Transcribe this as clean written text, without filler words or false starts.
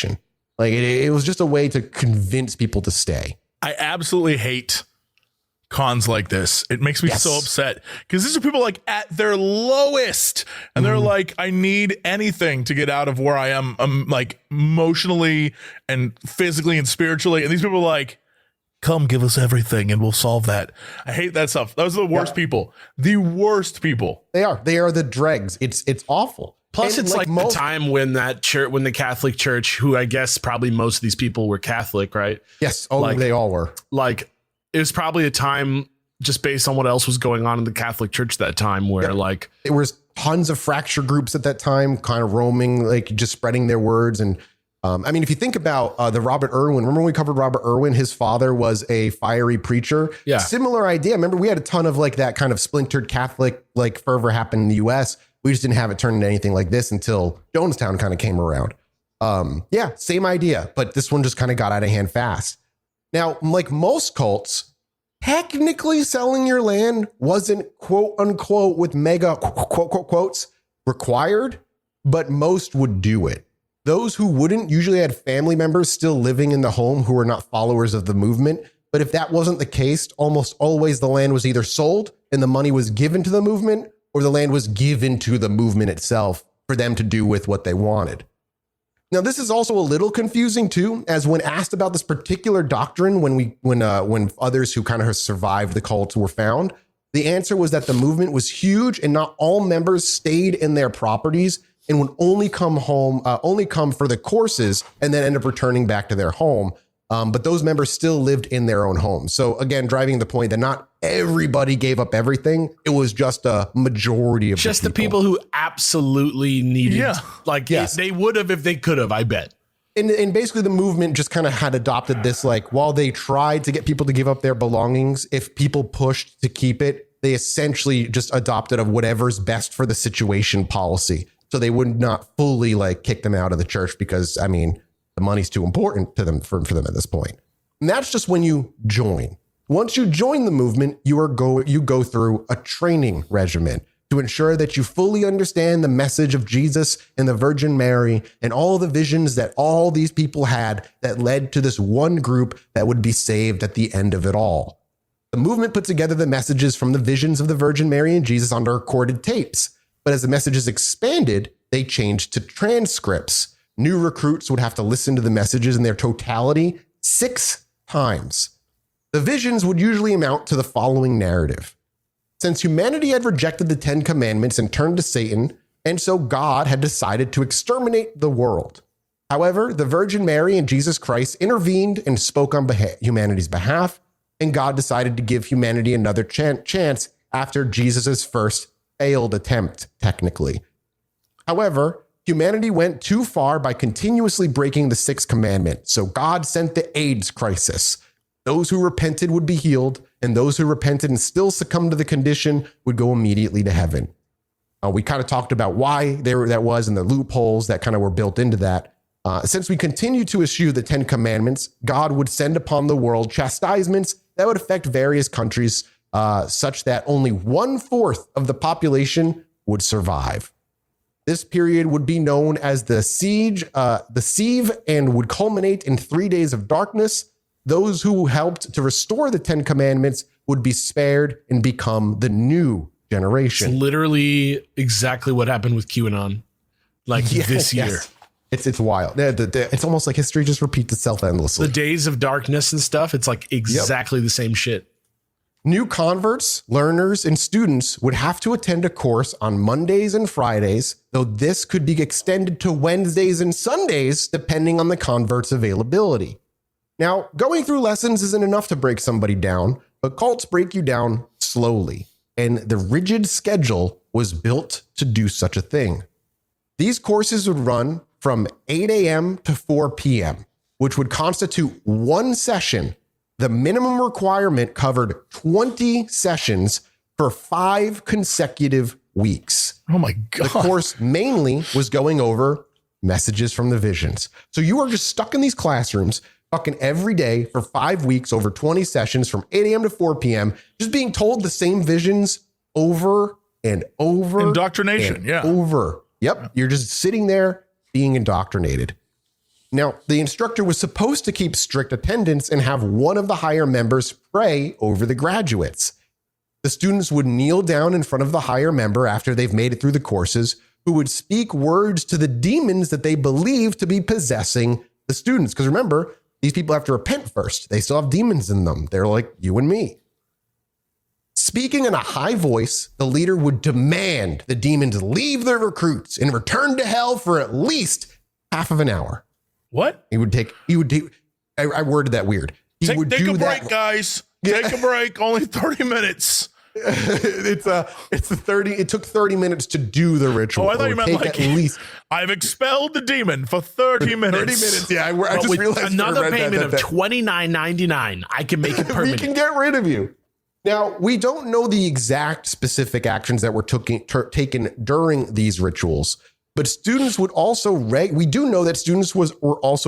situation. Like it was just a way to convince people to stay. I absolutely hate cons like this. It makes me so upset because these are people like at their lowest and they're like, I need anything to get out of where I am. Like emotionally and physically and spiritually. And these people are like, come give us everything and we'll solve that. I hate that stuff. Those are the worst people. The worst people. They are the dregs. It's awful. Plus, and it's like the time when when the Catholic Church, who I guess probably most of these people were Catholic, right? Yes. Oh, they all were. Like, it was probably a time just based on what else was going on in the Catholic Church at that time where like there was tons of fracture groups at that time, kind of roaming, like just spreading their words. And I mean, if you think about the Robert Irwin, remember when we covered Robert Irwin, his father was a fiery preacher. Yeah. Similar idea. Remember, we had a ton of like that kind of splintered Catholic like fervor happen in the US. We just didn't have it turn into anything like this until Jonestown kind of came around. Yeah, same idea, but this one just kind of got out of hand fast. Now, like most cults, technically selling your land wasn't quote unquote with mega quotes required, but most would do it. Those who wouldn't usually had family members still living in the home who were not followers of the movement. But if that wasn't the case, almost always the land was either sold and the money was given to the movement, or the land was given to the movement itself for them to do with what they wanted. Now, this is also a little confusing too, as when asked about this particular doctrine, when others who kind of survived the cult were found, the answer was that the movement was huge and not all members stayed in their properties and would only come for the courses and then end up returning back to their home. But those members still lived in their own homes. So again, driving the point that not everybody gave up everything. It was just a majority of just the people who absolutely needed. Yeah. Like they would have if they could have, I bet. And basically the movement just kind of had adopted this, like while they tried to get people to give up their belongings, if people pushed to keep it, they essentially just adopted a whatever's best for the situation policy. So they would not fully like kick them out of the church because, I mean, the money's too important to them for them at this point. And that's just when you join. Once you join the movement, you go through a training regimen to ensure that you fully understand the message of Jesus and the Virgin Mary and all the visions that all these people had that led to this one group that would be saved at the end of it all. The movement put together the messages from the visions of the Virgin Mary and Jesus onto recorded tapes. But as the messages expanded, they changed to transcripts. New recruits would have to listen to the messages in their totality 6 times. The visions would usually amount to the following narrative. Since humanity had rejected the 10 commandments and turned to Satan, and so God had decided to exterminate the world. However, the Virgin Mary and Jesus Christ intervened and spoke on humanity's behalf, and God decided to give humanity another chance after Jesus's first failed attempt, technically. However, humanity went too far by continuously breaking the 6th commandment, so God sent the AIDS crisis. Those who repented would be healed, and those who repented and still succumbed to the condition would go immediately to heaven. We kind of talked about why that was and the loopholes that kind of were built into that. Since we continue to eschew the 10 commandments, God would send upon the world chastisements that would affect various countries, such that only 1/4 of the population would survive. This period would be known as the siege, and would culminate in 3 days of darkness. Those who helped to restore the 10 commandments would be spared and become the new generation. It's literally exactly what happened with QAnon, this year. Yes. It's wild. It's almost like history just repeats itself endlessly. The days of darkness and stuff, it's like exactly the same shit. New converts, learners, and students would have to attend a course on Mondays and Fridays, though this could be extended to Wednesdays and Sundays, depending on the convert's availability. Now, going through lessons isn't enough to break somebody down, but cults break you down slowly, and the rigid schedule was built to do such a thing. These courses would run from 8 a.m. to 4 p.m., which would constitute one session. The minimum requirement covered 20 sessions for 5 consecutive weeks. Oh my God. The course mainly was going over messages from the visions. So you are just stuck in these classrooms fucking every day for 5 weeks over 20 sessions from 8 a.m. to 4 p.m., just being told the same visions over and over. Indoctrination, and over. Yep. You're just sitting there being indoctrinated. Now, the instructor was supposed to keep strict attendance and have one of the higher members pray over the graduates. The students would kneel down in front of the higher member after they've made it through the courses, who would speak words to the demons that they believe to be possessing the students. Because remember, these people have to repent first. They still have demons in them. They're like you and me. Speaking in a high voice, the leader would demand the demons leave their recruits and return to hell for at least half of an hour. What? I worded that weird. Take a break, guys. Take a break. Only 30 minutes. It took 30 minutes to do the ritual. Oh, I thought you meant like at least I've expelled the demon for 30 minutes. 30 minutes. Yeah, I just with realized another payment of $29.99. I can make it we permanent. can get rid of you. Now, we don't know the exact specific actions that were taken during these rituals, but students would also we do know that students were also